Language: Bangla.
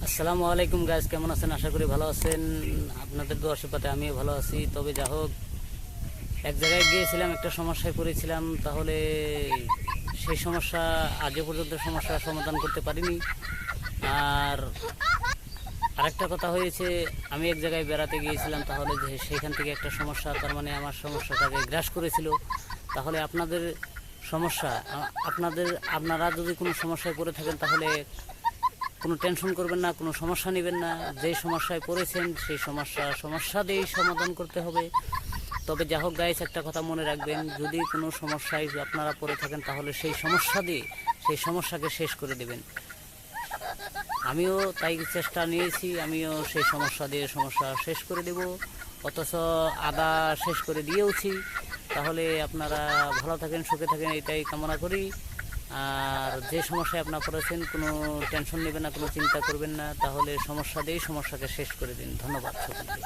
আসসালামু আলাইকুম গাইস, কেমন আছেন? আশা করি ভালো আছেন। আপনাদের দোয়া আশীর্বাদে আমিও ভালো আছি। তবে যা হোক, এক জায়গায় গিয়েছিলাম, একটা সমস্যায় পড়েছিলাম। তাহলে সেই সমস্যা আজও পর্যন্ত সমস্যার সমাধান করতে পারিনি। আর আরেকটা কথা হয়েছে, আমি এক জায়গায় বেড়াতে গিয়েছিলাম, তাহলে যে সেইখান থেকে একটা সমস্যা, তার মানে আমার সমস্যাটাকে গ্রাস করেছিল। তাহলে আপনাদের সমস্যা, আপনারা যদি কোনো সমস্যায় পড়ে থাকেন, তাহলে কোনো টেনশন করবেন না, কোনো সমস্যা নেবেন না। যে সমস্যায় পড়েছেন সেই সমস্যা দিয়েই সমাধান করতে হবে। তবে যা হোক গাইস, একটা কথা মনে রাখবেন, যদি কোনো সমস্যায় আপনারা পড়ে থাকেন, তাহলে সেই সমস্যা দিয়ে সেই সমস্যাকে শেষ করে দেবেন। আমিও তাই চেষ্টা নিয়েছি, আমিও সেই সমস্যা দিয়ে সমস্যা শেষ করে দেব, অথচ আদা শেষ করে দিয়েওছি। তাহলে আপনারা ভালো থাকেন, সুখে থাকেন, এটাই কামনা করি। আর যে সমস্যায় আপনারা পড়েছেন, কোনো টেনশন নেবেন না, কোনো চিন্তা করবেন না। তাহলে সমস্যা দিয়েই সমস্যাকে শেষ করে দিন। ধন্যবাদ সকলকে।